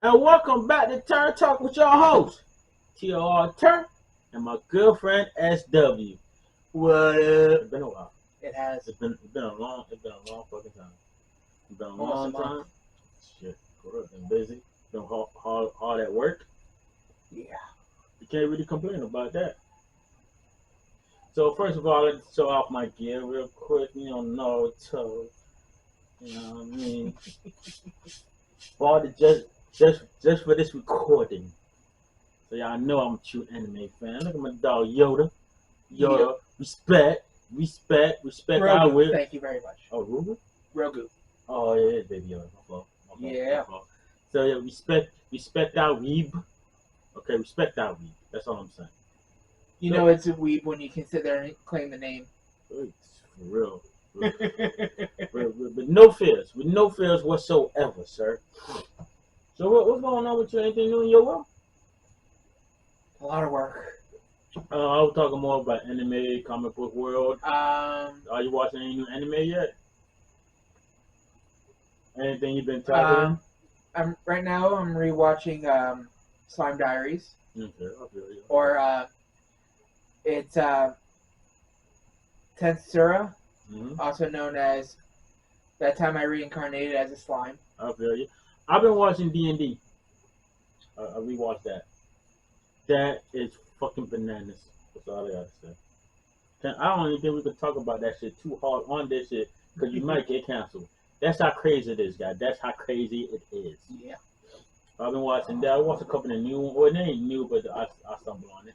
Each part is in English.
And welcome back to Turn Talk with your host, TR Turn, and my good friend SW. What up? It's been a while. It has It's been a long fucking time. It's been a almost a long month. time. Shit, for real, been busy. Been hard at work. Yeah. You can't really complain about that. So first of all, let's show off my gear real quick. Naruto. You know what I mean? For all the just for this recording. So y'all know I'm a true anime fan. Look at my dog Yoda. Yoda, respect our Grogu, will. thank you very much. Oh, Ruben? Grogu. Oh yeah, baby Yoda. My fault. Yeah. My fault. So yeah, respect our weeb. Okay, respect our weeb. That's all I'm saying. You know it's a weeb when you can sit there and claim the name. For real. With no fears. With no fears whatsoever, sir. So what's going on with you? Anything new in your world? A lot of work. I was talking more about anime, comic book world. Are you watching any new anime yet? Anything you've been targeting? I'm rewatching Slime Diaries, Okay, I feel you. or it's Tensura, Mm-hmm. also known as That Time I Reincarnated as a Slime. I feel you. I've been watching D&D. I rewatched that. That is fucking bananas. That's all I gotta say. I don't even think we could talk about that shit too hard on this shit because you might get canceled. That's how crazy it is, guys. That's how crazy it is. Yeah. I've been watching that. I watched a couple of new, well, they ain't new, but I stumbled on it.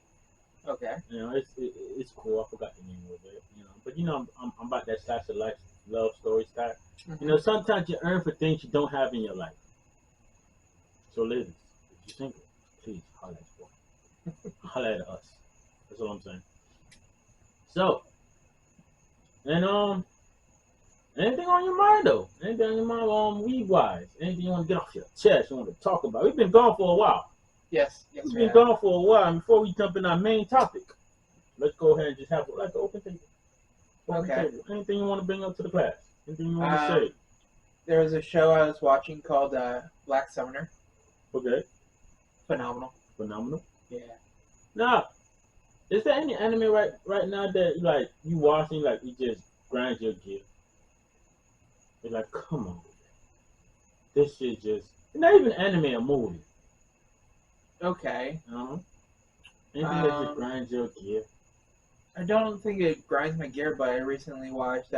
Okay. It's cool. I forgot the name of it. But I'm about that slice of life love story style. Sometimes you earn for things you don't have in your life. So ladies, if you're single, please holler at boy. Holler at us. That's all I'm saying. So, and anything on your mind though? Anything on your mind weed wise? Anything you want to get off your chest? You want to talk about? We've been gone for a while. Yes. We've been gone for a while. And before we jump in our main topic, let's go ahead and just have like an open table. Okay. Anything you want to bring up to the class? Anything you want to say? There was a show I was watching called Black Summoner. Okay. Phenomenal. Yeah. Now, is there any anime right now that like you watching like you just grind your gear? It's like, come on, this shit just not even anime, a movie. Okay. Anything that just grinds your gear? I don't think it grinds my gear, but I recently watched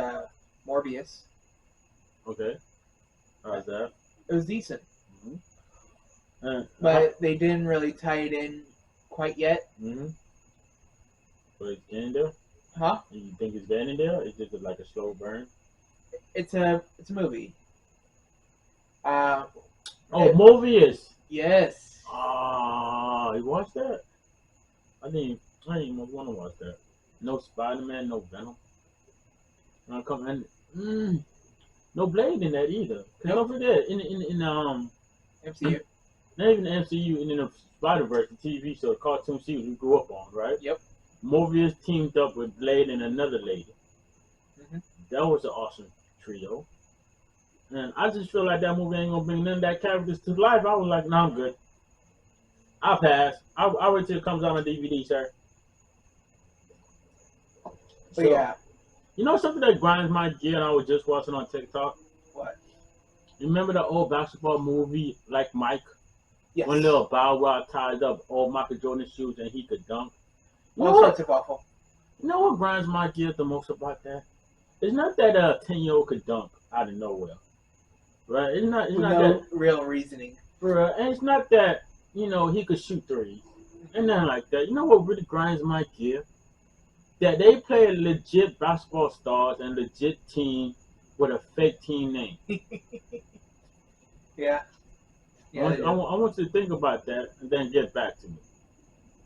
Morbius. Okay. How's that? It was decent. Mm-hmm. But they didn't really tie it in quite yet. Mm-hmm. But it's getting there? Huh? You think it's getting there? It's just like a slow burn? It's a movie. Morbius. Yes. You watched that? I didn't even want to watch that. No Spider-Man, no Venom. No Blade in that either. Don't forget, in MCU. Not even the MCU, and in the Spider-Verse, the TV show, the cartoon series we grew up on, right? Yep. Morbius teamed up with Blade and another lady. Mm-hmm. That was an awesome trio. And I just feel like that movie ain't gonna bring none of that characters to life. I was like, no, I'm good. I'll pass. I'll wait till it comes out on DVD, sir. So, yeah. You know something that grinds my gear and I was just watching on TikTok? What? You remember the old basketball movie, like Mike? Yes. When little Bow Wow tied up all Michael Jordan shoes and he could dunk. All sorts of awful. You know what grinds my gear the most about that? It's not that a 10-year-old could dunk out of nowhere. Right? It's not that real reasoning. And it's not that, he could shoot threes. And nothing like that. You know what really grinds my gear? That they play legit basketball stars and legit team with a fake team name. Yeah. I want you to think about that and then get back to me.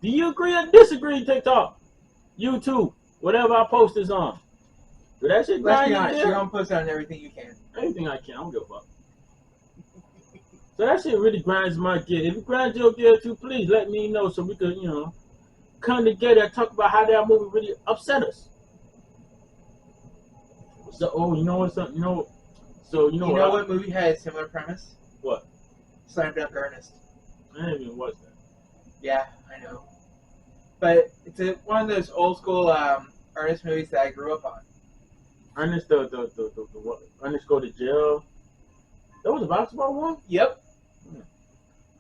Do you agree or disagree, TikTok? YouTube, whatever I post is on. Do that shit grind your gear? You're gonna post on everything you can. Anything I can. I don't give a fuck. So that shit really grinds my gear. If it grinds your gear too, please let me know so we could, come together and talk about how that movie really upset us. So, you know what? So, you know what movie had a similar premise? What? Slam Dunk Ernest. I didn't even watch that. Yeah, I know. But it's one of those old school Ernest movies that I grew up on. Ernest, the what? Ernest go to jail. That was a basketball one. Yep.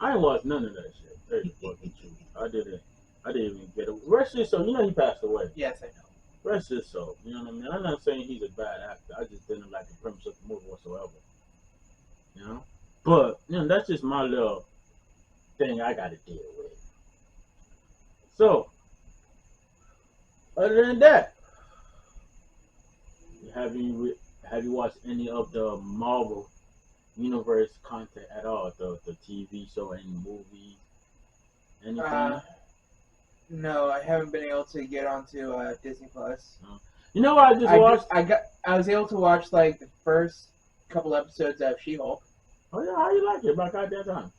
I didn't watch none of that shit. Tell you the fucking truth. I didn't even get it. Rest is so. You know he passed away. Yes, I know. Rest is so. You know what I mean? I'm not saying he's a bad actor. I just didn't like the premise of the movie whatsoever. You know? But, you know, that's just my little thing I got to deal with. So, other than that, have you watched any of the Marvel Universe content at all? The TV show, any movies, anything? No, I haven't been able to get onto Disney Plus. You know what I just watched? I was able to watch like the first couple episodes of She-Hulk. Oh yeah, how you like it? About that time.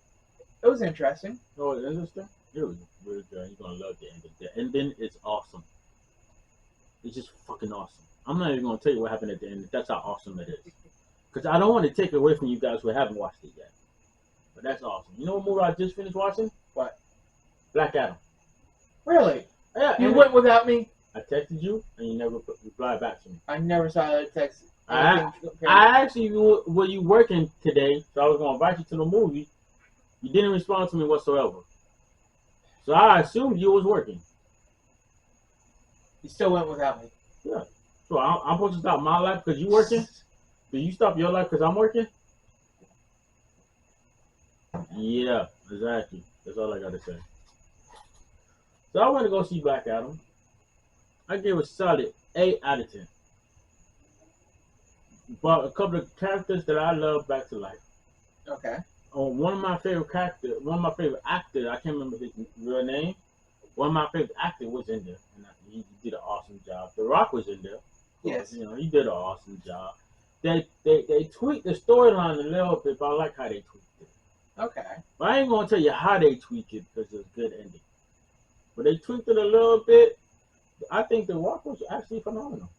It was interesting. Oh, it's interesting. It was really good. You're gonna love the ending. The ending is awesome. It's just fucking awesome. I'm not even gonna tell you what happened at the end. That's how awesome it is. Because I don't want to take it away from you guys who haven't watched it yet. But that's awesome. You know what movie I just finished watching? What? Black Adam. Really? Yeah. You went without me? I texted you and you never replied back to me. I never saw that text. I actually were you working today, so I was gonna invite you to the movie. You didn't respond to me whatsoever. So I assumed you was working. You still went without me. Yeah. So I'm supposed to stop my life because you working? Do you stop your life because I'm working? Yeah, exactly. That's all I gotta say. So I went to go see Black Adam. I gave it a solid 8 out of 10. But a couple of characters that I love back to life. Okay. One of my favorite actors, I can't remember his real name. One of my favorite actors was in there, and he did an awesome job. The Rock was in there. Yes. You know, he did an awesome job. They tweaked the storyline a little bit, but I like how they tweaked it. Okay. But I ain't gonna tell you how they tweaked it because it's a good ending. But they tweaked it a little bit. I think The Rock was actually phenomenal.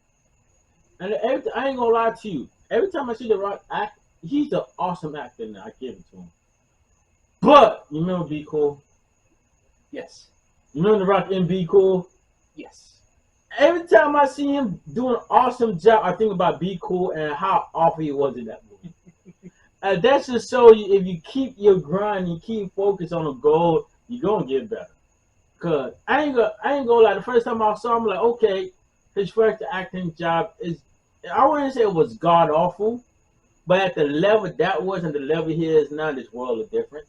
And I ain't gonna lie to you. Every time I see The Rock act, he's an awesome actor now. I give it to him. But you remember Be Cool? Yes. You remember The Rock in Be Cool? Yes. Every time I see him do an awesome job, I think about Be Cool and how awful he was in that movie. And that just shows you if you keep your grind, you keep focused on a goal, you're gonna get better. Cause I ain't gonna lie. The first time I saw him, like, okay, his first acting job is, I wouldn't say it was god awful, but at the level that was and the level he is now, there's world of difference.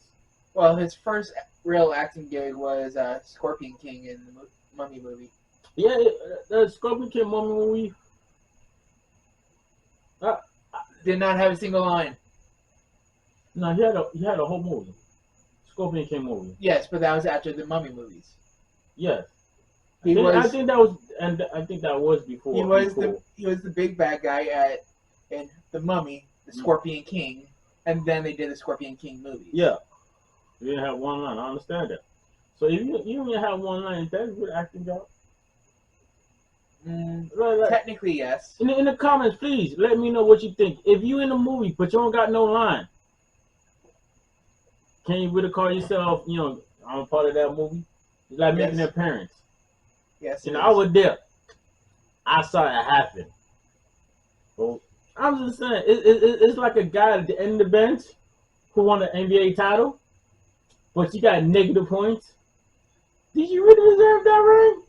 Well, his first real acting gig was Scorpion King in the Mummy movie. Yeah, the Scorpion King Mummy movie. Did not have a single line. No, he had a whole movie. Scorpion King movie. Yes, but that was after the Mummy movies. Yes. I think that was before. He was the big bad guy in the Mummy, the Scorpion King, and then they did the Scorpion King movie. Yeah. You didn't have one line. I understand that. So if you only have one line, is that a good acting job? Technically, yes. In the comments, please let me know what you think. If you in the movie but you don't got no line, can you really call yourself, I'm a part of that movie? It's like making an appearance. Yes. I was there. I saw it happen. So I'm just saying, it's like a guy at the end of the bench who won an NBA title, but you got negative points. Did you really deserve that ring?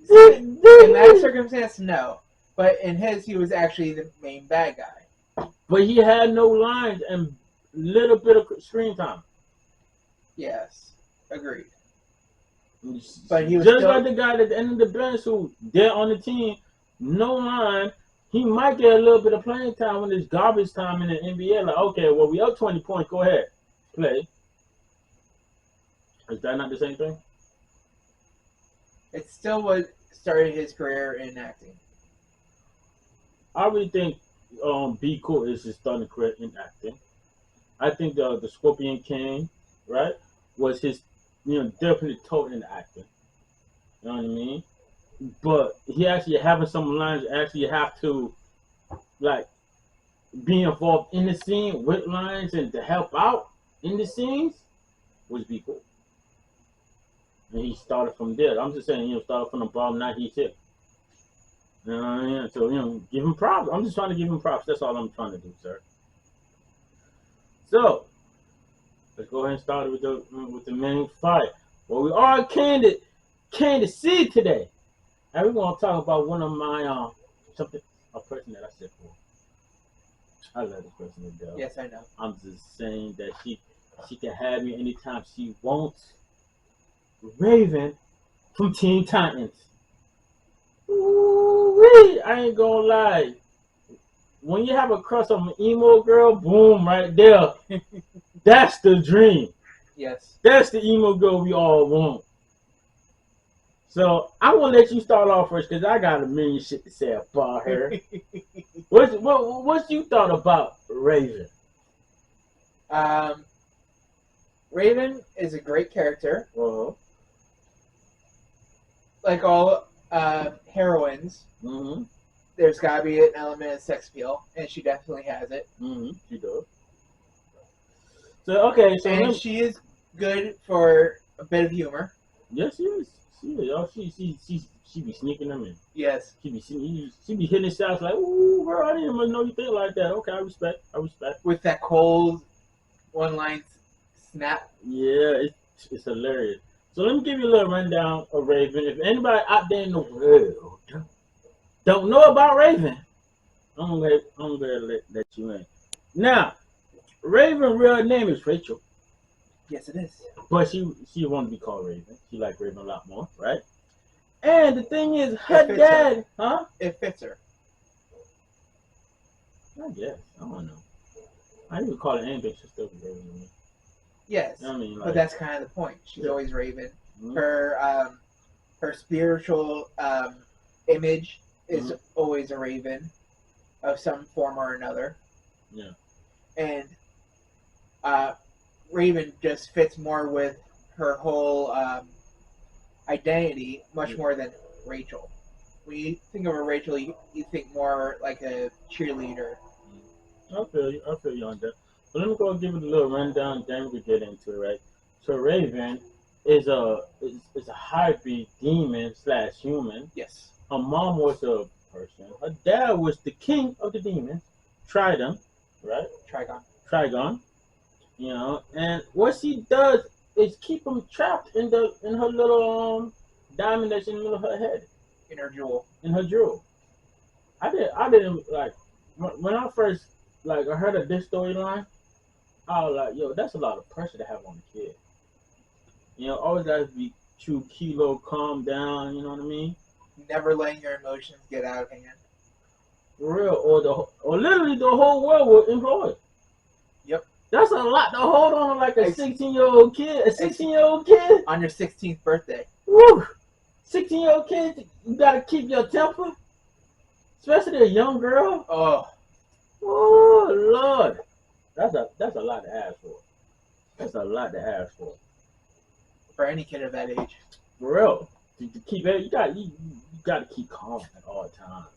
In that circumstance, no. But in his, he was actually the main bad guy. But he had no lines and little bit of screen time. Yes, agreed. But he was just like the guy at the end of the bench who they're on the team, no line. He might get a little bit of playing time when it's garbage time in the NBA. Like, okay, well, we up 20 points. Go ahead, play. Is that not the same thing? It still what started his career in acting. I really think Be Cool is his starting career in acting. I think the Scorpion King, right, was his, definitely total in acting. You know what I mean? But he actually having some lines actually have to, like, be involved in the scene with lines and to help out. in the scenes was be cool. And he started from there. I'm just saying, started from the bottom, now he's here. You know what I mean? So, give him props. I'm just trying to give him props. That's all I'm trying to do, sir. So, let's go ahead and start with the main fight. Well, we are in Kansas City today. And we're going to talk about one of my, a person that I said for. I love this person to death. Yes, I know. I'm just saying that she can have me anytime she wants. Raven from Teen Titans. Ooh-wee, I ain't gonna lie. When you have a crush on an emo girl, boom, right there. That's the dream. Yes. That's the emo girl we all want. So I'm gonna let you start off first because I got a million shit to say about her. What you thought about Raven? Raven is a great character. Uh-huh. Like all heroines, there's gotta be an element of sex appeal, and she definitely has it. She does. So okay, and she is good for a bit of humor. Yes, she is. She be sneaking them in. Yes. She be hitting shots like, ooh, girl, I didn't even know you think like that. Okay, I respect. With that cold one-line snap. Yeah, it's hilarious. So let me give you a little rundown of Raven. If anybody out there in the world don't know about Raven, I'm gonna let you in. Now, Raven's real name is Rachel. Yes, it is. But she wanted to be called Raven. She liked Raven a lot more, right? And the thing is, her dad, huh? It fits her. I guess. I don't know. I even call it anything. She's still Raven to me. Yes. I mean, but that's kind of the point. She's always Raven. Mm-hmm. Her spiritual image is always a Raven of some form or another. Yeah. And Raven just fits more with her whole identity much more than Rachel. When you think of a Rachel, you think more like a cheerleader. I feel you on that. But let me go give it a little rundown, then we get into it, right? So Raven is a hybrid demon / human. Yes. Her mom was a person. Her dad was the king of the demons, Tridon, right? Trigon. And what she does is keep them trapped in her little diamond that's in the middle of her head. In her jewel. I didn't like when I first I heard of this storyline. I was like, yo, that's a lot of pressure to have on the kid. Always got to be true, kilo, calm down. You know what I mean? Never letting your emotions get out of hand. For real, or literally the whole world will employ it. Yep. That's a lot to hold on like a 16-year-old kid. A 16-year-old kid on your 16th birthday. Woo! 16-year-old kid, you gotta keep your temper, especially a young girl. Oh Lord, that's a lot to ask for. That's a lot to ask for any kid of that age. For real, to keep it, you gotta keep calm at all times.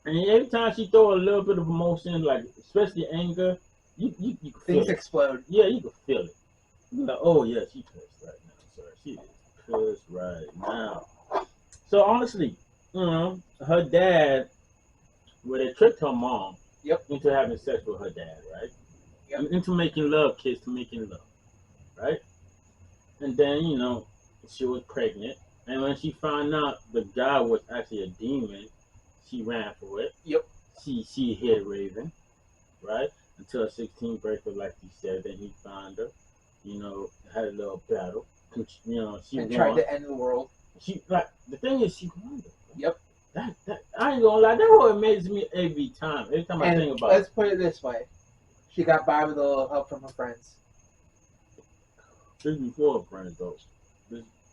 And every time she throw a little bit of emotion, like especially anger, you can feel things explode. Yeah, you can feel it. You're like, oh yeah, she's pissed right now, sir. She is pissed right now. So honestly, her dad, they tricked her mom into having sex with her dad, right? Yep. Into making love, kids to making love, right? And then, she was pregnant. And when she found out the guy was actually a demon, she ran for it. Yep. She hid Raven, right? Until her 16th birthday, like you said, then he found her, had a little battle. She won. Tried to end the world. The thing is, she won it. Yep. That I ain't gonna lie, that's what amazes me every time. Every time I think about it. Let's put it this way. She got by with a little help from her friends. This is before her friends, though.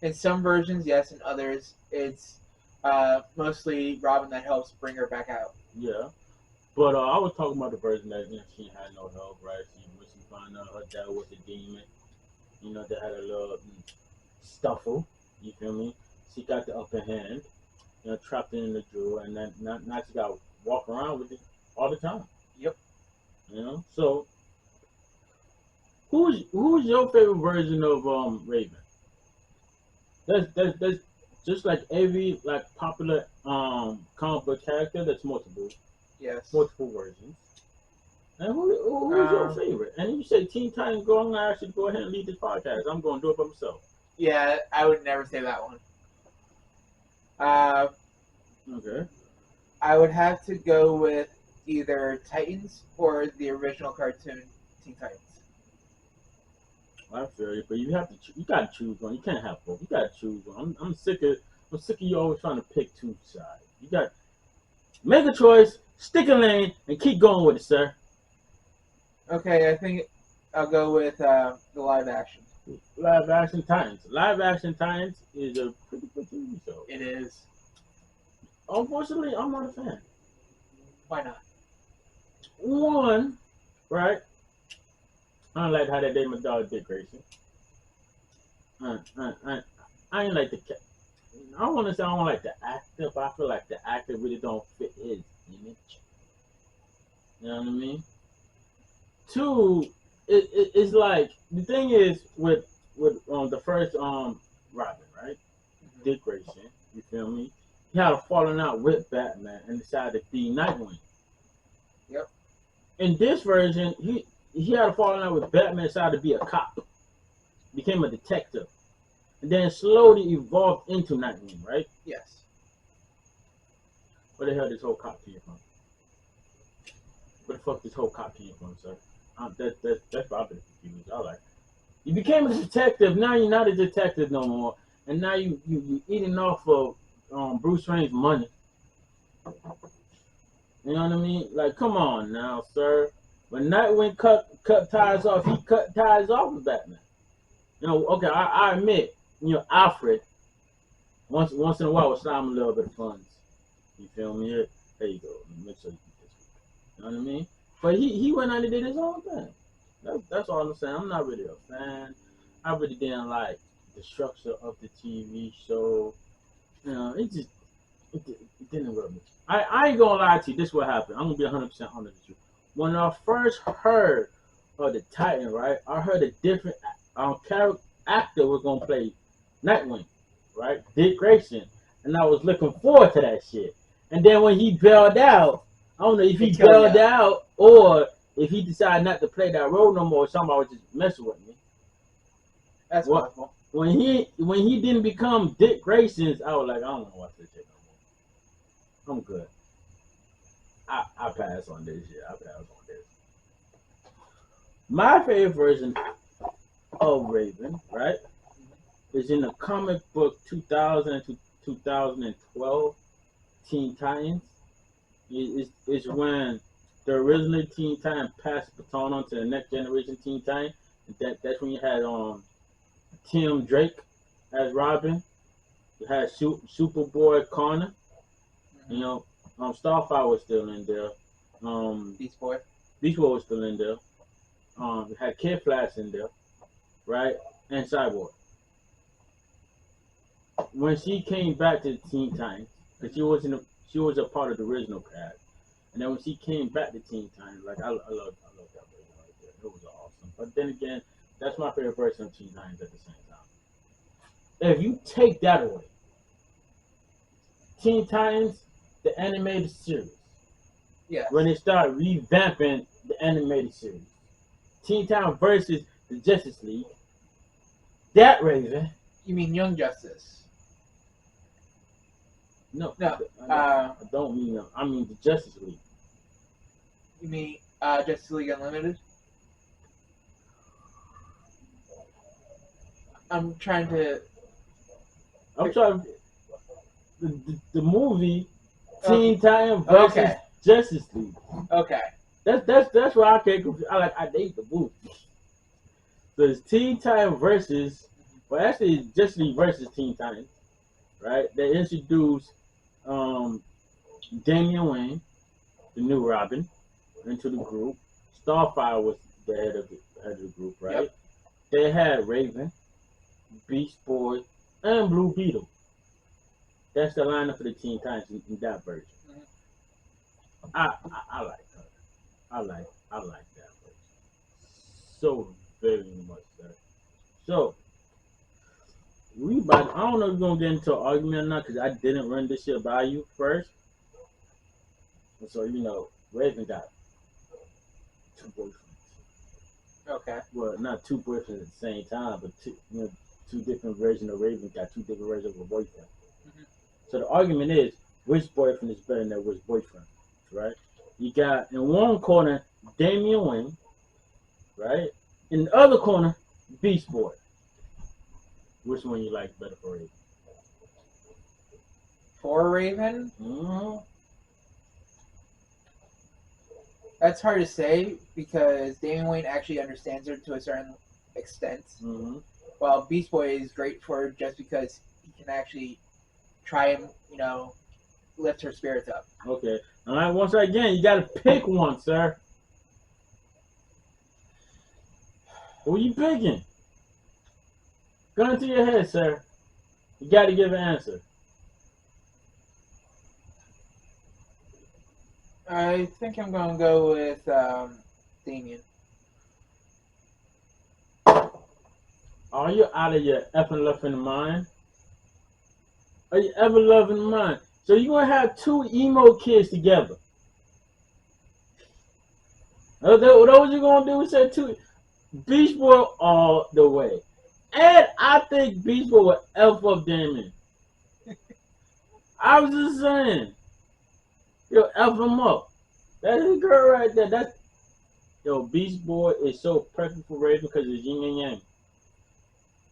In some versions, yes. In others, it's mostly Robin that helps bring her back out. Yeah. But I was talking about the version that she had no help, right? When she found out her dad was a demon, they had a little stuffle, you feel me? She got the upper hand, trapped in the jewel, and then now she got to walk around with it all the time. Yep. So Who's your favorite version of Raven? That's just like every like popular comic book character. That's Yes. multiple versions. And who's your favorite? And you say Teen Titans Go. I'm gonna actually go ahead and lead this podcast. I'm gonna do it by myself. Yeah, I would never say that one. Okay. I would have to go with either Titans or the original cartoon Teen Titans. I feel you, but you have to. You gotta choose one. You can't have both. You gotta choose one. I'm sick of you always trying to pick two sides. You got make a choice, stick a lane, and keep going with it, sir. Okay, I think I'll go with the live action. Live action Titans. Live action Titans is a pretty good TV show. It is. Unfortunately, I'm not a fan. Why not? One, right? I don't like how they did my dog Dick Grayson. I ain't like the. I don't want to say I don't like the actor, but I feel like the actor really don't fit his image. You know what I mean? Two, it's like the thing is with the first Robin, right? Mm-hmm. Dick Grayson, you feel me? He had a falling out with Batman and decided to be Nightwing. Yep. In this version, he had a falling out with Batman, decided to be a cop, became a detective, and then slowly evolved into Nightwing, right? Yes. Where the hell this whole cop came from? Where the fuck this whole cop came from, sir? That's what I've been confused. I like. You became a detective. Now you're not a detective no more, and now you eating off of Bruce Wayne's money. You know what I mean? Like, come on now, sir. When Nightwing cut ties off, he cut ties off with Batman. You know, okay, I admit, Alfred once in a while will slide him a little bit of funds. You feel me? There you go. Make sure you keep this. You know what I mean? But he went out and did his own thing. That's all I'm saying. I'm not really a fan. I really didn't like the structure of the TV show. You know, it didn't rub me. I ain't gonna lie to you. This is what happened. I'm gonna be 100% honest with you. When I first heard of the Titan, right, I heard a different actor was gonna play Nightwing, right? Dick Grayson, and I was looking forward to that shit. And then when he bailed out, I don't know if he bailed out or if he decided not to play that role no more. Somebody was just messing with me. That's possible. When he didn't become Dick Grayson's, I was like, I don't want to watch this shit no more. I'm good. I pass on this shit. I pass on this. My favorite version of Raven, right, is in the comic book 2000 to 2012 Teen Titans. It's when the original Teen Titan passed the baton on to the next generation Teen Titan. That's when you had Tim Drake as Robin. You had Superboy Connor. You know, Starfire was still in there. Beast Boy was still in there. You had Kid Flash in there, right? And Cyborg. When she came back to Teen Titans, because she was a part of the original cast, and then when she came back to Teen Titans, like I love that version right there. It was awesome. But then again, that's my favorite version of Teen Titans at the same time. If you take that away, Teen Titans, the animated series. Yeah. When they start revamping the animated series. Teen Titans versus the Justice League. That Raven. You mean Young Justice? No. I don't mean them. I mean the Justice League. You mean Justice League Unlimited? I'm trying. The movie Teen Titans versus Justice League. Okay. That's why I can't confuse. I date the movie. So it's Teen Titans versus, well, actually it's Justice League versus Teen Titans, right? They introduced Damian Wayne, the new Robin, into the group. Starfire was the head of the group, right? Yep. They had Raven, Beast Boy, and Blue Beetle. That's the lineup for the Teen Titans in that version. Mm-hmm. I like her. I like that version. So Very much, sir. So, I don't know if we're going to get into an argument or not because I didn't run this shit by you first. And so, Raven got two boyfriends. Okay. Well, not two boyfriends at the same time, but two different versions of Raven got two different versions of a boyfriend. Mm-hmm. So the argument is, which boyfriend is better than which boyfriend, right? You got in one corner Damian Wayne, right? In the other corner, Beast Boy. Which one you like better for Raven? For Raven? Mm-hmm. That's hard to say because Damian Wayne actually understands her to a certain extent. Mm-hmm. While Beast Boy is great for her just because he can actually try and, lift her spirits up. Okay. All right, once again, you got to pick one, sir. Who are you picking? Gun to your head, sir. You got to give an answer. I think I'm going to go with Damian. Are you out of your effing loving mind? Are you ever loving mind? So you're going to have two emo kids together. That's what you're going to do? Say two. Beast Boy all the way. And I think Beast Boy will F up Damian. I was just saying. Yo, F him up. That's his girl right there. Beast Boy is so perfect for Raven because it's yin and yang.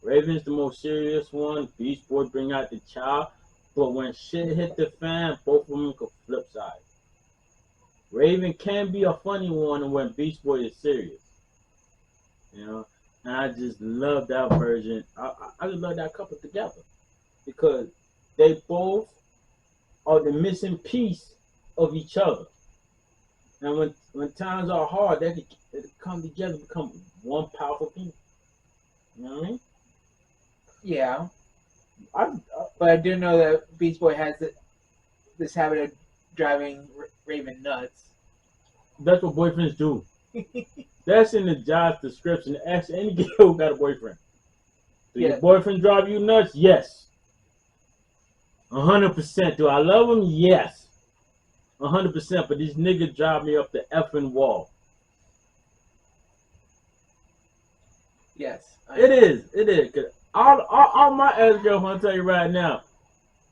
Raven's the most serious one. Beast Boy bring out the child. But when shit hit the fan, both of them could flip sides. Raven can be a funny one when Beast Boy is serious. And I just love that version. I just love that couple together. Because they both are the missing piece of each other. And when times are hard, they can come together, become one powerful people. You know what I mean? Yeah. But I do know that Beast Boy has this habit of driving Raven nuts. That's what boyfriends do. That's in the job description. Ask any girl who got a boyfriend. Do your boyfriend drive you nuts? Yes. 100%. Do I love him? Yes. 100%. But these niggas drive me up the effing wall. Yes. It is. Cause all my ex-girlfriends, I'll tell you right now,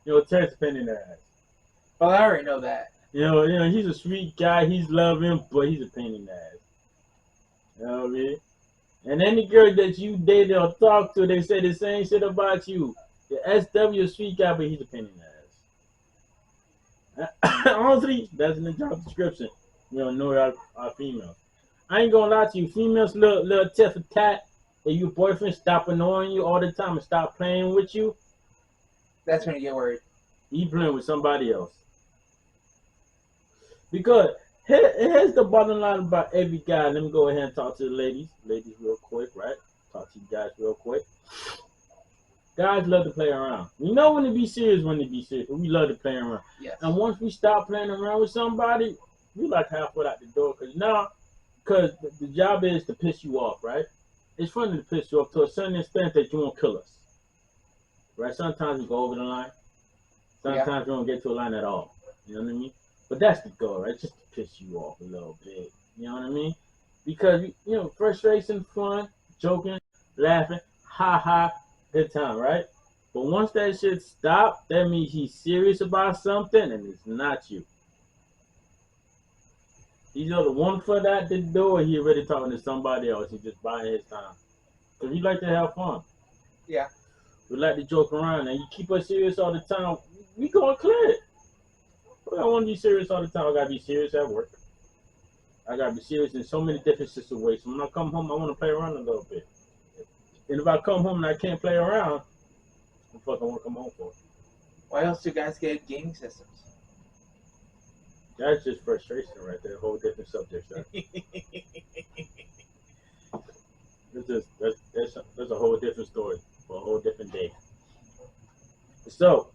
Terrence a pain in the ass. Well, I already know that. He's a sweet guy. He's loving, but he's a pain in the ass. You know what I mean? And any girl that you dated or talk to, they say the same shit about you. The SW is a sweet guy, but he's a pain in the ass. Honestly, that's in the job description. Know our females. I ain't gonna lie to you. Females, little tit for tat. If your boyfriend stop annoying you all the time and stop playing with you, that's when you get worried. He playing with somebody else. Because here's the bottom line about every guy. Let me go ahead and talk to the ladies. Ladies real quick, right? Talk to you guys real quick. Guys love to play around. We know when to be serious, but we love to play around. Yes. And once we stop playing around with somebody, we like halfway out the door. Because the job is to piss you off, right? It's funny to piss you off to a certain extent that you won't kill us. Right? Sometimes we go over the line. Sometimes we don't get to a line at all. You know what I mean? But that's the goal, right? Just to piss you off a little bit. You know what I mean? Because, frustration, fun, joking, laughing, ha, good time, right? But once that shit stops, that means he's serious about something and it's not you. He's either one foot out the door or he already talking to somebody else. He's just buying his time. Because we like to have fun. Yeah. We like to joke around. And you keep us serious all the time, we gonna clear it. But I want to be serious all the time. I gotta be serious at work. I gotta be serious in so many different situations. When I come home, I want to play around a little bit. And if I come home and I can't play around, what the fuck I want to come home for? Why else do guys get gaming systems? That's just frustration right there. A whole different subject, sir. That's a whole different story for a whole different day. So,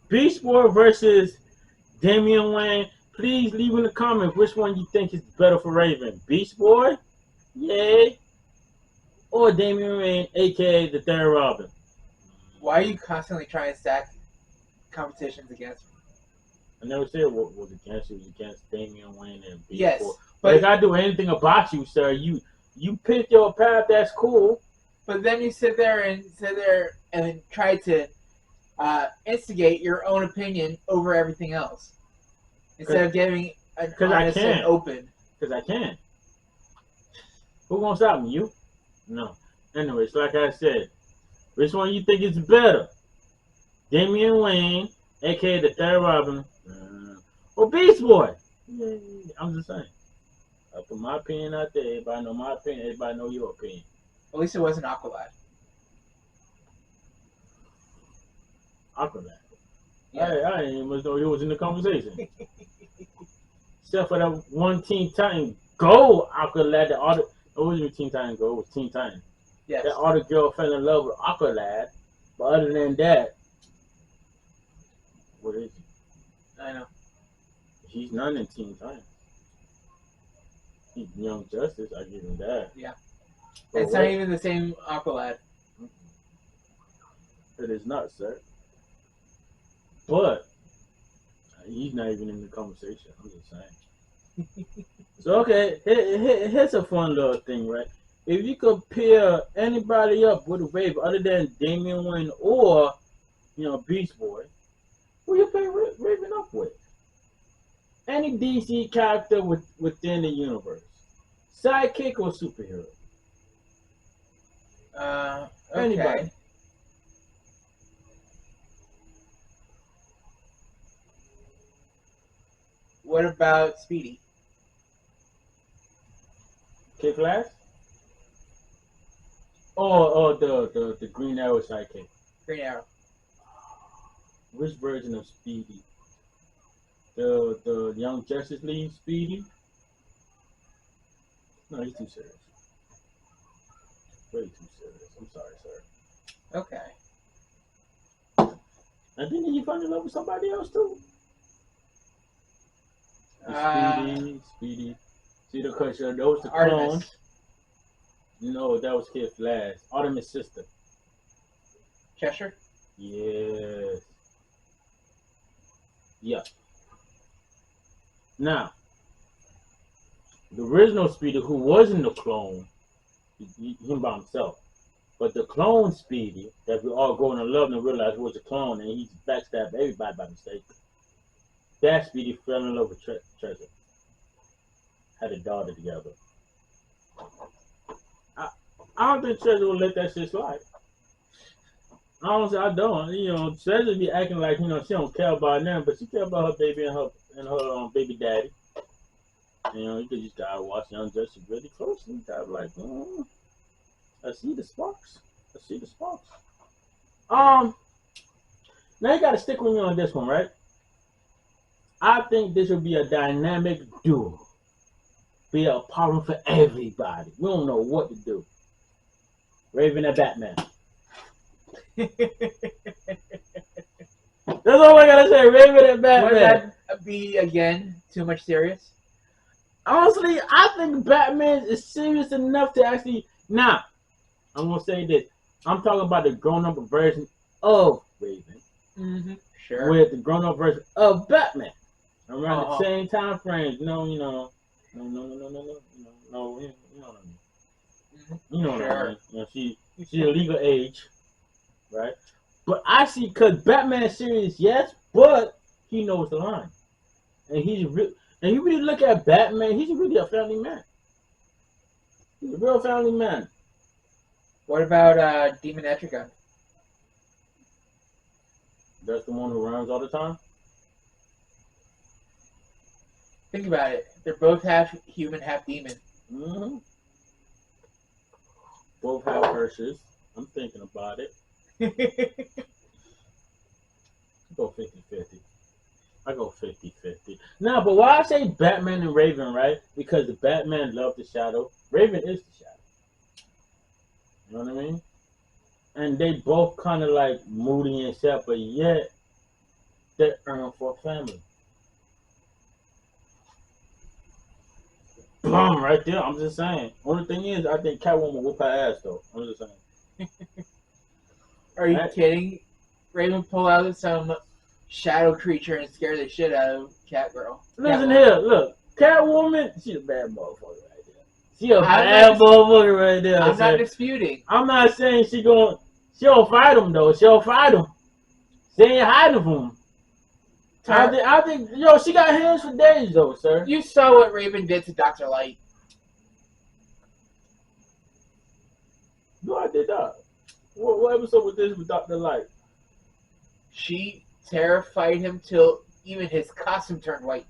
Beast Boy versus Damian Wayne. Please leave in the comments which one you think is better for Raven. Beast Boy? Yay. or Damian Wayne, aka the Third Robin. Why are you constantly trying to stack competitions against me? I never said what was against you. It was against Damian Wayne and Beast Yes, Boy. But but if I do anything about you, sir, you pick your path. That's cool. but then you sit there and try to instigate your own opinion over everything else instead of giving an 'Cause I honest can. and open. Because I can. Who gonna stop me? You? No. Anyways, like I said, which one you think is better? Damian Wayne, aka the Third Robin, or Beast Boy? I'm just saying. I put my opinion out there. Everybody know my opinion. Everybody know your opinion. At least it wasn't Aqualad. Aqualad. Yeah. I didn't even know he was in the conversation. Except for that one Teen Titan Go Aqualad. It wasn't even Teen Titan Go. It was Teen Titan. Yes. That other girl fell in love with Aqualad. But other than that, what is he? I know. He's none in Teen Titans. He's Young Justice. I give him that. Yeah. But It's not even the same Aqualad. It is not, sir. But he's not even in the conversation. I'm just saying. So okay, here's a fun little thing, right? If you compare anybody up with a Raven other than Damian Wayne or Beast Boy, who you pair Raven up with? Any DC character within the universe, sidekick or superhero? Okay. Anybody. What about Speedy? Kid Flash? Or the Green Arrow sidekick? Green Arrow. Which version of Speedy? The Young Justice League Speedy? No, he's too serious. Way too serious. I'm sorry, sir. Okay. And didn't he fall in love with somebody else too? Speedy. See the question? That was the clone. Artemis. No, that was Kid Flash. Artemis' sister. Cheshire? Yes. Yeah. Now, the original Speedy, who wasn't the clone, him by himself, but the clone Speedy that we all grown to love and realize was a clone, and he backstabbed everybody by mistake. That Speedy fell in love with Treasure. Had a daughter together. I don't think Treasure will let that shit slide. Honestly, I don't. Treasure be acting like she don't care about them, but she care about her baby and her baby daddy. You just gotta watch Young Justice really closely. You gotta be like, I see the sparks. Now you gotta stick with me on this one, right? I think this will be a dynamic duo. Be a problem for everybody. We don't know what to do. Raven and Batman. That's all I gotta say. Raven and Batman. Would that be again too much serious? Honestly, I think Batman is serious enough to actually. Now, I'm gonna say this. I'm talking about the grown-up version of Raven. Mm-hmm. Sure. With the grown-up version of Batman. Around the same time frame. No, you know what I mean. You know what I mean. She's a legal age, right? But I see, because Batman is serious, yes, but he knows the line. And you really look at Batman, he's really a family man. He's a real family man. What about Demon Etrigan? That's the one who runs all the time? Think about it. They're both half human, half demon. Mm-hmm. Both have Hershey's. I'm thinking about it. Go 50-50. I go 50-50. Now, but why I say Batman and Raven, right? Because the Batman loved the shadow. Raven is the shadow. You know what I mean? And they both kind of like moody and sad, but yet they're earning for a family. bum right there. I'm just saying. Only thing is, I think Catwoman will whoop her ass though. I'm just saying. Are you kidding? Raven pull out some shadow creature and scare the shit out of Catgirl. Listen here, look. Catwoman, she's a bad motherfucker right there. She a bad motherfucker right there. I'm not disputing. I'm not saying she'll fight him though. She'll fight him. She ain't hiding from him. I think, she got hands for days though, sir. You saw what Raven did to Dr. Light. No, I did not. What episode was this with Dr. Light? She terrified him till even his costume turned white.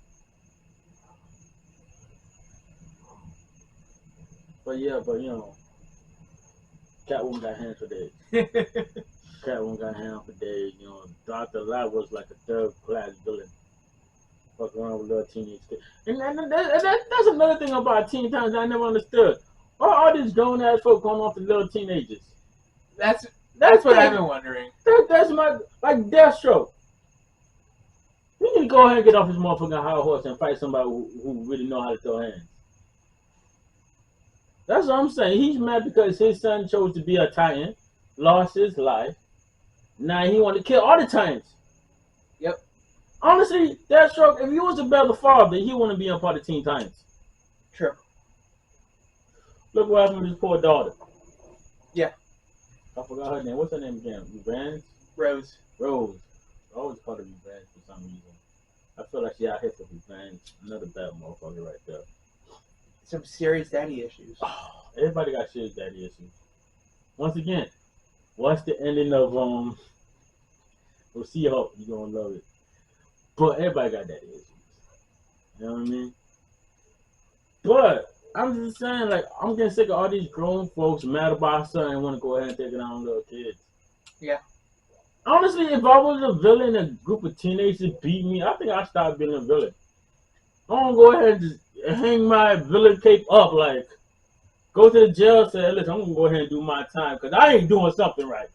But Catwoman got hands for days. Catwoman got hands for days. Dr. Light was like a third-class villain. Fuck around with little teenage kids. And that's another thing about Teen Titans I never understood. All these grown-ass folk going off to little teenagers. That's what I've been wondering. That's like Deathstroke. We need to go ahead and get off his motherfucking high horse and fight somebody who really know how to throw hands. That's what I'm saying. He's mad because his son chose to be a Titan, lost his life. Now he want to kill all the Titans. Yep. Honestly, Deathstroke, if he was a better father, he wouldn't be a part of Teen Titans. True. Look what happened with his poor daughter. Yeah. I forgot her name. What's her name again? Revenge? Rose. Rose. I always call her Revenge for some reason. I feel like she out here for revenge. Another bad motherfucker right there. Some serious daddy issues. Everybody got serious daddy issues. Once again, what's the ending of we'll see Hulk, you're gonna love it. But everybody got daddy issues. You know what I mean? But I'm just saying, like, I'm getting sick of all these grown folks mad about something and want to go ahead and take it on little kids. Yeah. Honestly, if I was a villain and a group of teenagers beat me, I think I'd stop being a villain. I'm gonna go ahead and just hang my villain cape up, like, go to the jail and say, listen, I'm gonna go ahead and do my time because I ain't doing something right.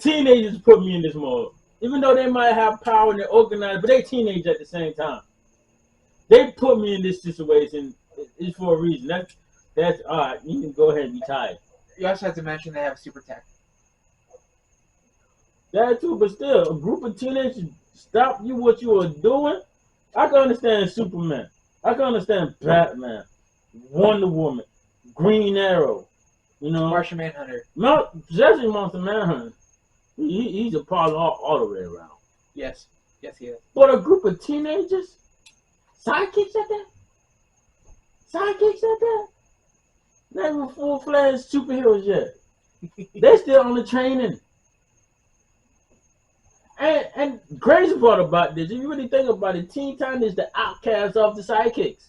Teenagers put me in this mode. Even though they might have power and they're organized, but they teenagers at the same time. They put me in this situation. It's for a reason. That's all right. You can go ahead and be tired. You also have to mention they have super tech. That too, but still, a group of teenagers stop you what you were doing. I can understand Superman. I can understand Batman, Wonder Woman, Green Arrow. Martian Manhunter. Especially Monster Manhunter. He's a part of all the way around. Yes. Yes, he is. But a group of teenagers, sidekicks at that. Not even full-fledged superheroes yet. They still on the training. And crazy part about this, if you really think about it, Teen Titans is the outcast of the sidekicks.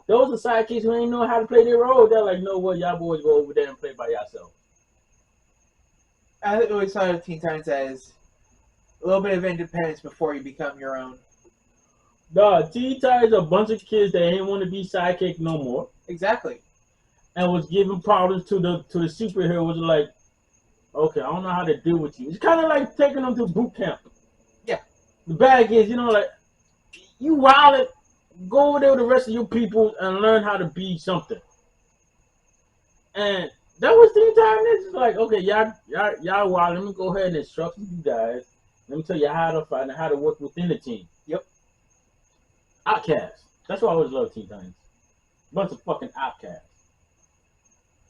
Those are sidekicks who ain't know how to play their role. They're like, no, what, y'all boys go over there and play by yourself. I always thought of Teen Titans as a little bit of independence before you become your own. No, Teen Titans are a bunch of kids that ain't want to be sidekick no more. Exactly. And was giving problems to the superhero. Was like, okay, I don't know how to deal with you. It's kind of like taking them to boot camp. Yeah. The bad is, like, you wild it, go over there with the rest of your people and learn how to be something. And that was Teen Titans. It's like, okay, y'all wild. Let me go ahead and instruct you guys. Let me tell you how to fight and how to work within the team. Yep. Outcasts. That's why I always love Teen Titans. Bunch of fucking outcasts.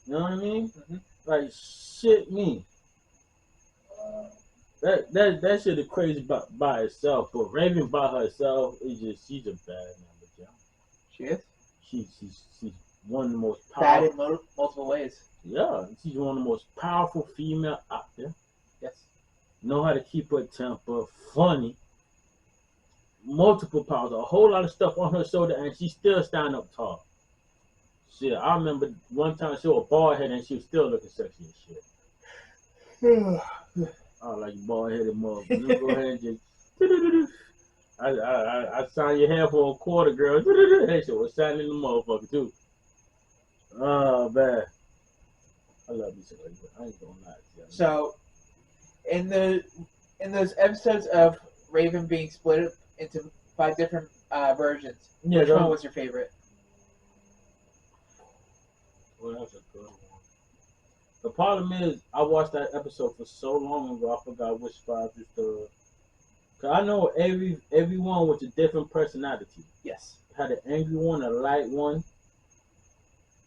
You know what I mean? Mm-hmm. Like, shit me. That shit is crazy by itself. But Raven by herself is just, she's a bad number, Joe. She is? She's one of the most powerful. Bad in multiple ways. Yeah, she's one of the most powerful female out there. Yes. Know how to keep her temper, funny. Multiple powers, a whole lot of stuff on her shoulder, and she still stand up tall. Shit, I remember one time she was a bald head and she was still looking sexy as shit. I like bald headed motherfucker. Go ahead and just I signed your hair for a quarter, girl. That shit was shining the motherfucker too. Oh man. I love you so much, but I ain't gonna lie to you. So in those episodes of Raven being split into 5 different versions, which one was your favorite? Well, that's a good one. The problem is, I watched that episode for so long ago, I forgot which five is the. Cause I know everyone with a different personality. Yes. Had an angry one, a light one,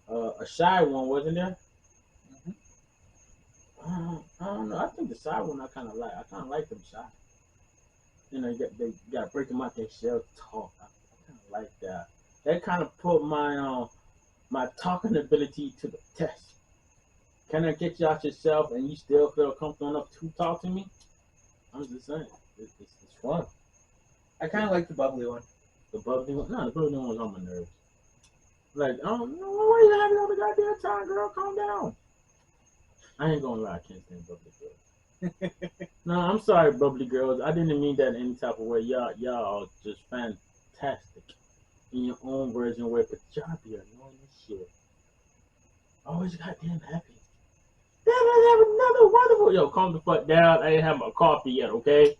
a shy one, wasn't there? Hmm. I don't know. I think the shy one I kind of like. I kind of like them shy. You know, they got break them out their shell talk. I kind of like that. That kind of put my talking ability to the test. Can I get you out yourself and you still feel comfortable enough to talk to me? I'm just saying, it's fun. I kind of like the bubbly one. The bubbly one, no, the bubbly one was on my nerves. Like, I don't know, why you having all the goddamn time, girl? Calm down. I ain't gonna lie, I can't stand bubbly girls. No, I'm sorry, bubbly girls. I didn't mean that in any type of way. Y'all are just fantastic in your own version way, but y'all be annoying as shit. Always goddamn happy. Then I have another wonderful. Yo, calm the fuck down. I ain't have my coffee yet, okay?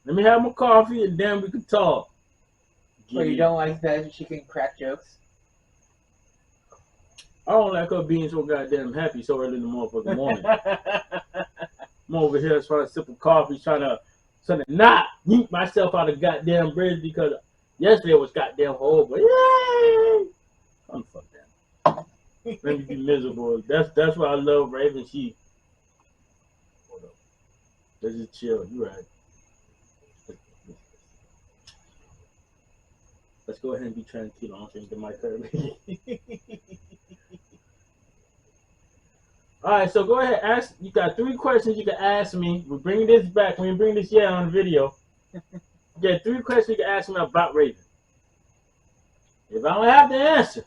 Let me have my coffee and then we can talk. But you don't like that she can crack jokes? I don't like her being so goddamn happy so early in the motherfucking morning. I'm over here trying to sip a coffee, trying to not yeet myself out of goddamn bridge because yesterday was goddamn horrible. Yay! I'm fuck that. Let me be miserable. That's why I love Raven. She. Hold up. Let's just chill. You right. Let's go ahead and be tranquilo. I don't think the mic hurt me. All right, so go ahead. Ask. You got 3 questions you can ask me. We're bringing this back. When we bring this on video, you got 3 questions you can ask me about Raven. If I don't have the answer,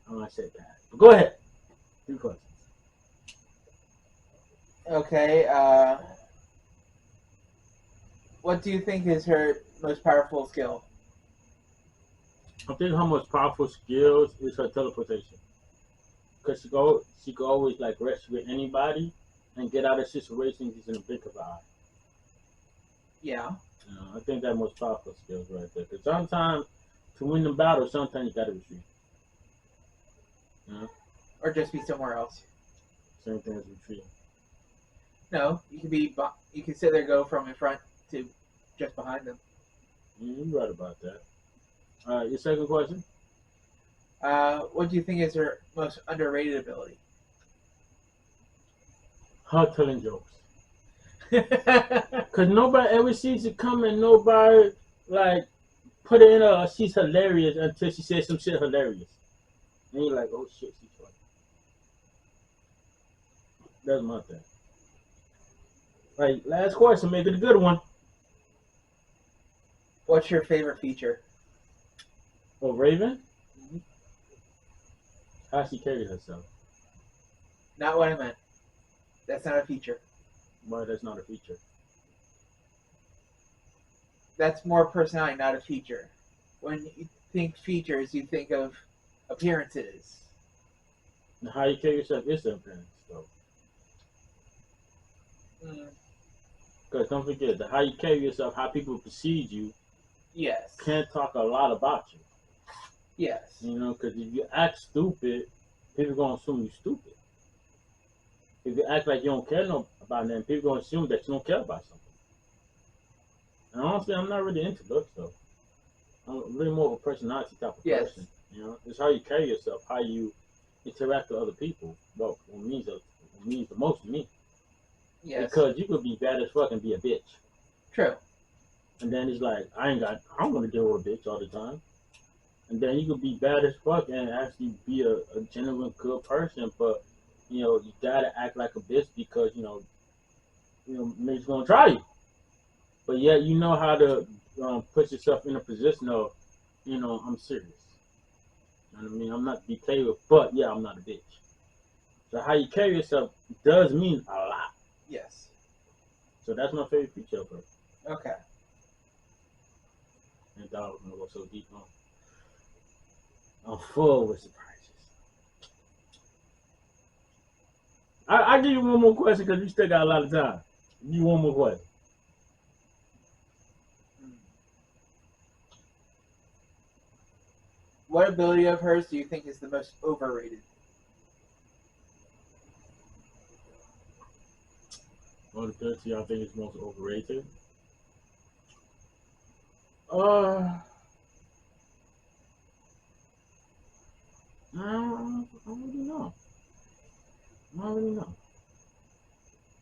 I'm gonna say pass. But go ahead. 3 questions. Okay. What do you think is her most powerful skill? I think her most powerful skills is her teleportation. Because she could always like rescue anybody and get out of situations in the blink of an eye. Yeah. I think that most powerful skills right there. Because sometimes to win the battle, sometimes you gotta retreat. Or just be somewhere else. Same thing as retreating. No, you can sit there, go from in front to just behind them. You're right about that. All right, your second question? What do you think is her most underrated ability? Her telling jokes. Because nobody ever sees it coming. Nobody, like, put it in her, she's hilarious until she says some shit hilarious. And you're like, oh shit, she's funny. That's my thing. Like, last question, make it a good one. What's your favorite feature? Oh, Raven? How she carries herself. Not what I meant. That's not a feature. Why that's not a feature? That's more personality, not a feature. When you think features, you think of appearances. Now, how you carry yourself is the appearance, though. Because don't forget, the how you carry yourself, how people perceive you, Yes. can talk a lot about you. Yes. Because if you act stupid, people gonna assume you stupid. If you act like you don't care about them, people gonna assume that you don't care about something. And honestly, I'm not really into looks though. I'm really more of a personality type of person. It's how you carry yourself, how you interact with other people. Well, what means the most to me. Yes. Because you could be bad as fuck and be a bitch. True. And then it's like, I don't want to deal with a bitch all the time. And then you could be bad as fuck and actually be a genuine good person, but you gotta act like a bitch because niggas gonna try you. But yet you know how to put yourself in a position of, I'm serious. You know what I mean? I'm not to be played with, but yeah, I'm not a bitch. So how you carry yourself does mean a lot. Yes. So that's my favorite feature of her. Okay. And I was gonna go so deep on. I'm full with surprises. I'll give you one more question because you still got a lot of time. Give you one more question. What ability of hers do you think is the most overrated? One of the characters y'all think is most overrated? I don't really know. I don't really know.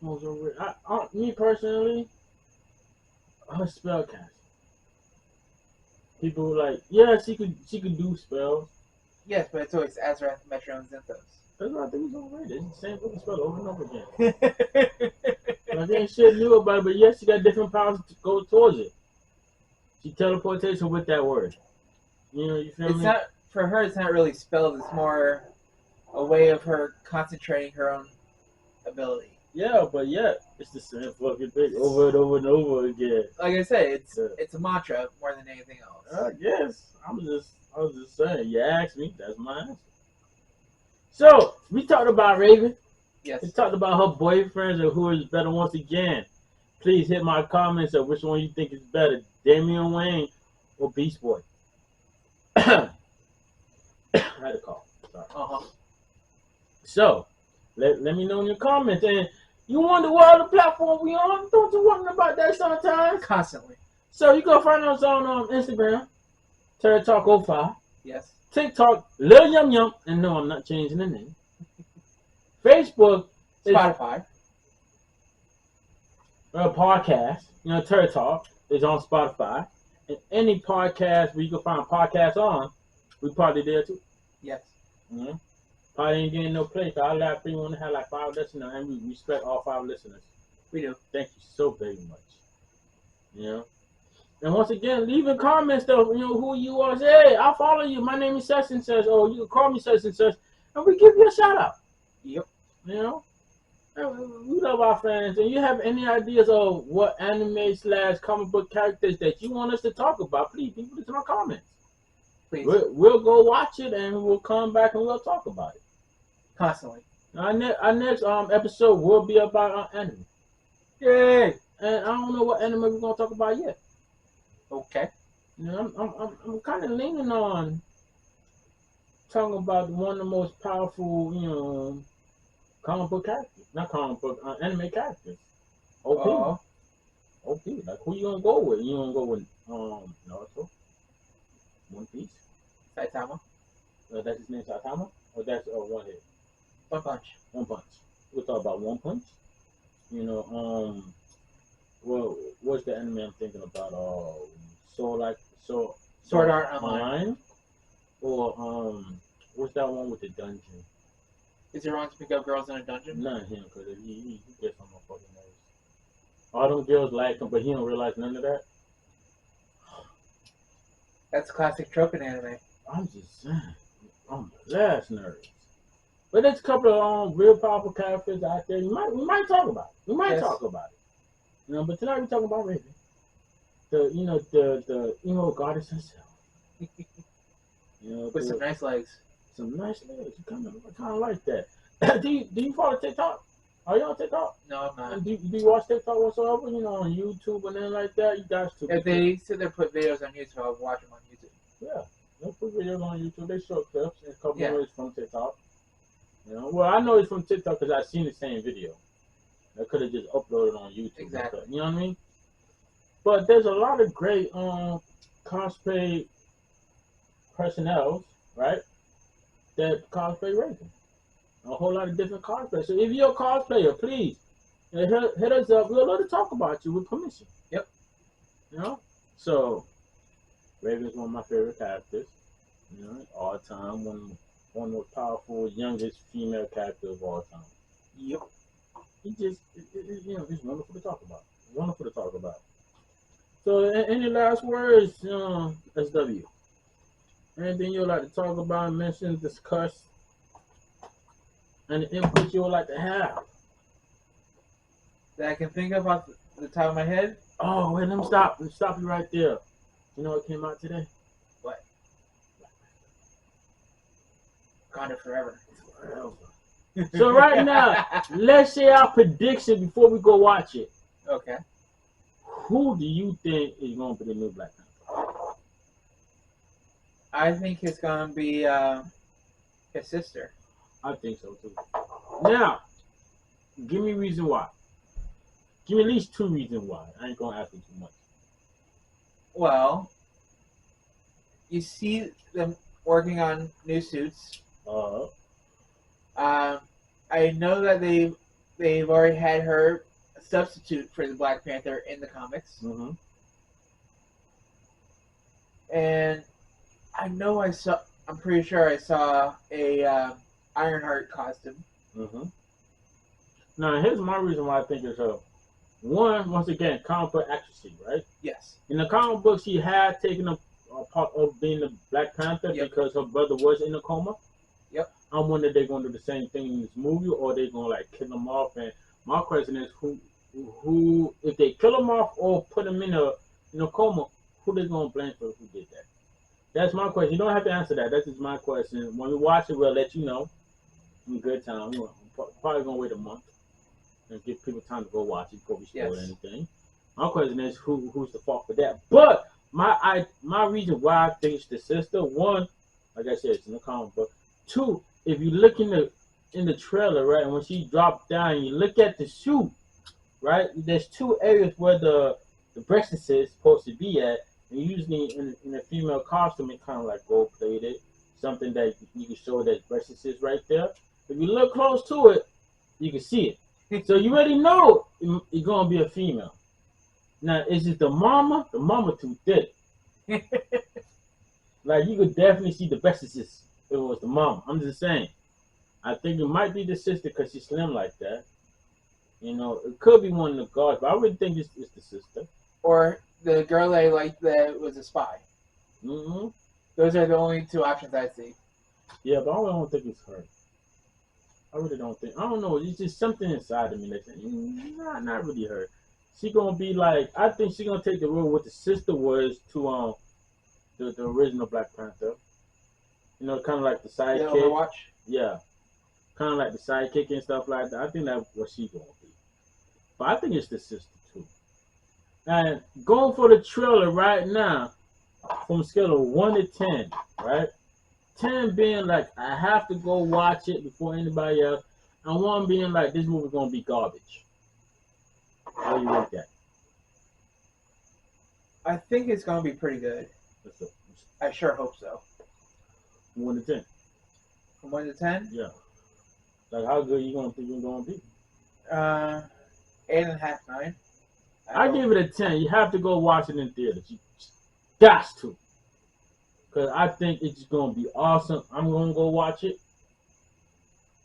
Most overrated. Me personally, spellcaster. People like, yeah, she could do spells. Yes, but it's always Azrath, Metro, and Zinthos. That's why I think it's overrated. It's the same fucking spell over and over again. Like, ain't shit new about it, but yes, she got different powers to go towards it. She teleportation with that word. You know, you feel It's me? not for her. It's not really spells. It's more a way of her concentrating her own ability. Yeah, but yet it's the same fucking thing over and over and over again. Like I said, it's a mantra more than anything else. I guess I was just saying. You asked me, that's my answer. So we talked about Raven. Yes. We talked about her boyfriends and who is better. Once again, please hit my comments of which one you think is better, Damian Wayne or Beast Boy. I had a call. Sorry. So let me know in your comments. And you wonder what other platform we on? Don't you wonder about that sometimes? Constantly. So you can find us on Instagram, Terra Talk 05. Yes. TikTok, Lil Yum Yum, and no, I'm not changing the name. Facebook, Spotify. Podcast, Terra Talk is on Spotify. And any podcast where you can find podcasts on, we probably there too. Yes. Mm-hmm. Probably ain't getting no play. So our last thing we want to have like 5 listeners, and we respect all 5 listeners. We do. Thank you so very much. And once again, leave a comment though, who you are. Say, hey, I'll follow you. My name is such and such. Or you can call me such and such. And we give you a shout out. Yep. We love our fans. And you have any ideas of what anime / comic book characters that you want us to talk about, please leave it in our comments. Please. We'll go watch it and we'll come back and we'll talk about it. Constantly. Our next episode will be about anime. Yay! And I don't know what anime we're gonna talk about yet. Okay. I'm kind of leaning on talking about one of the most powerful, comic book characters, not comic book, anime characters. OP. OP. Like, who you gonna go with? You gonna go with Naruto, One Piece, Saitama. That's his name, Saitama, or that's One Hit. One Punch. One Punch. We'll talk about One Punch. Well, what's the anime I'm thinking about? Sword Art Online. Or what's that one with the dungeon? Is it wrong to pick up girls in a dungeon? Not him, because he gets on my fucking nerves. All them girls like him, but he don't realize none of that. That's a classic trope in anime. I'm just saying, I'm the last nerds. But there's a couple of real powerful characters out there. We might talk about it. We might talk about it. But tonight we're talking about Raven. The goddess herself. With some nice legs. Some nice legs. You kind of like that. Do you follow TikTok? Are you on TikTok? No, I'm not. Do you watch TikTok whatsoever? On YouTube and then like that? You guys to. If they sit there put videos on YouTube, I'll watch them on YouTube. Yeah. They'll put videos on YouTube. They short clips and a couple of words from TikTok. Well, I know it's from TikTok because I've seen the same video. I could have just uploaded on YouTube. Exactly. You know what I mean? But there's a lot of great cosplay personnel, right? That cosplay Raven. A whole lot of different cosplays. So if you're a cosplayer, please hit us up. We'd love to talk about you with permission. Yep. So Raven is one of my favorite characters. All time, one of the most powerful, youngest female characters of all time. Yep. It's wonderful to talk about. So, any last words, SW? Anything you'd like to talk about, mention, discuss, and the input you would like to have? That I can think of off the top of my head? Oh, wait, let me stop you right there. You know what came out today? What? Wakanda Forever. So right now, let's say our prediction before we go watch it. Okay. Who do you think is going to be the new Black Panther? I think it's going to be his sister. I think so too. Now, give me a reason why. Give me at least 2 reasons why. I ain't gonna ask you too much. Well, you see them working on new suits. I know that they've already had her substitute for the Black Panther in the comics. Mm-hmm. And I know I'm pretty sure I saw a Ironheart costume. Mm-hmm. Now, here's my reason why I think it's her. One, once again, comic book accuracy, right? Yes. In the comic book, she had taken a part of being the Black Panther because her brother was in a coma. Yep. I wonder if they're going to do the same thing in this movie, or they're going to like kill him off. And my question is, who, if they kill him off or put him in a coma, who they going to blame for who did that? That's my question. You don't have to answer that. That's just my question. When we watch it, we'll let you know in good time. We're probably going to wait a month and give people time to go watch it before we spoil anything. My question is, who's the fault for that? But my reason why I think it's the sister, one, like I said, it's in the comic book. Two, if you look in the trailer, right, and when she dropped down, and you look at the suit, right, there's 2 areas where the breast is supposed to be at, and usually in a female costume, it kind of like gold plated, something that you can show that breast is right there. If you look close to it, you can see it. So you already know it's gonna be a female. Now, is it the mama? The mama too thick. Like you could definitely see the breasts if it was the mama. I'm just saying. I think it might be the sister because she's slim like that. You know, it could be one of the guards, but I would think it's the sister. Or the girl they liked that was a spy. Mm-hmm. Those are the only 2 options I see. Yeah, but I don't think it's her. I really don't think. I don't know. It's just something inside of me that's not really her. She gonna be like. I think she gonna take the role what the sister was to the original Black Panther. You know, kind of like the sidekick. Overwatch. Yeah, kind of like the sidekick and stuff like that. I think that's what she gonna be. But I think it's the sister too. And going for the trailer right now, from a scale of 1 to 10, right? 10 being like I have to go watch it before anybody else, and 1 being like this movie gonna be garbage. How do you rate that? I think it's gonna be pretty good. I sure hope so. 1 to 10. From 1 to 10? Yeah. Like how good you gonna think it's gonna be? 8.5, 9. I give it a 10. You have to go watch it in theaters. You got to. Because I think it's going to be awesome. I'm going to go watch it.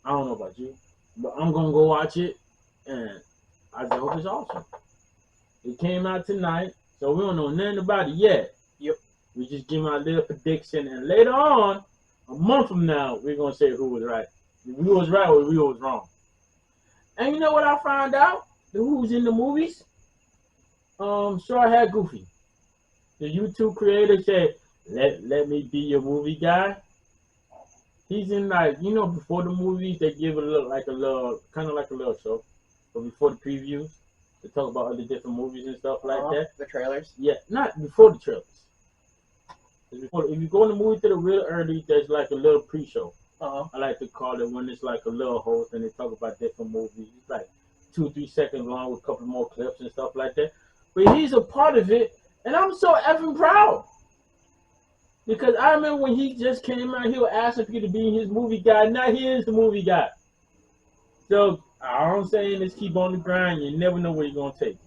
I don't know about you. But I'm going to go watch it. And I just hope it's awesome. It came out tonight. So we don't know nothing about it yet. Yep. We just give our little prediction. And later on, a month from now, we're going to say who was right. If we was right or we was wrong. And you know what I found out? Who was in the movies? Short Hair Goofy. The YouTube creator said, let me be your movie guy. He's in like, you know, before the movies, they give kind of like a little show. But before the previews, they talk about other different movies and stuff like that. The trailers? Yeah, not before the trailers. If you go in the movie theater real early, there's like a little pre-show. I like to call it when it's like a little host and they talk about different movies. It's like 2-3 seconds long with a couple more clips and stuff like that. But he's a part of it, and I'm so effing proud. Because I remember when he just came out, he was asking people to be his movie guy. Now he is the movie guy. So all I'm saying is keep on the grind. You never know where you're gonna take it.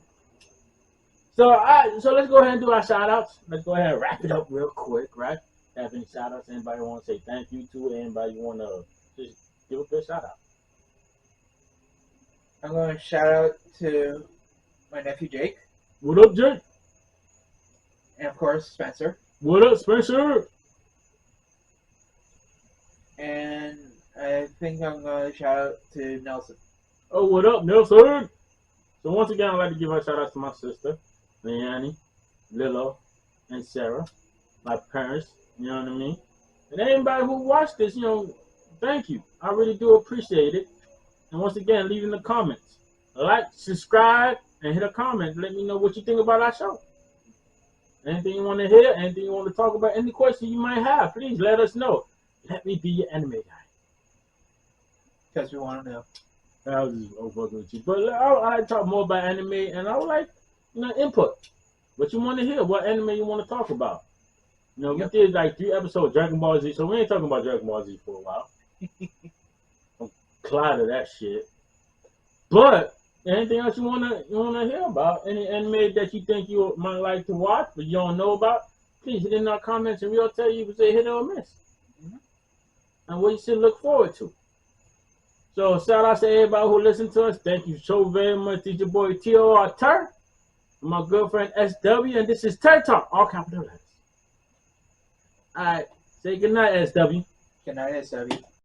So let's go ahead and do our shout outs. Let's go ahead and wrap it up real quick, right? Have any shout outs? Anybody want to say thank you to? Anybody want to just give a good shout out? I'm going to shout out to my nephew Jake. What up, Jake? And of course, Spencer. What up, Spencer? And I think I'm going to shout out to Nelson. Oh, what up, Nelson? So once again, I'd like to give a shout out to my sister, Leanne, Lilo, and Sarah, my parents, you know what I mean? And anybody who watched this, you know, thank you. I really do appreciate it. And once again, leave in the comments. Like, subscribe, and hit a comment. Let me know what you think about our show. Anything you want to hear, anything you want to talk about, any questions you might have, please let us know. Let me be your anime guy. Because we want to know. I was just fucking with you. But I talk more about anime, and I would like, input. What you want to hear? What anime you want to talk about? We did like 3 episodes of Dragon Ball Z, so we ain't talking about Dragon Ball Z for a while. I'm cloud of that shit. But anything else you wanna hear about? Any anime that you think you might like to watch but you don't know about? Please hit in our comments and we'll tell you if it's a hit or a miss. And what you should look forward to. So shout out to everybody who listened to us. Thank you so very much. It's your boy T.O.R. Tur, my girlfriend SW, and this is Tur Talk, all capital letters. Alright, say goodnight, SW. Good night, SW.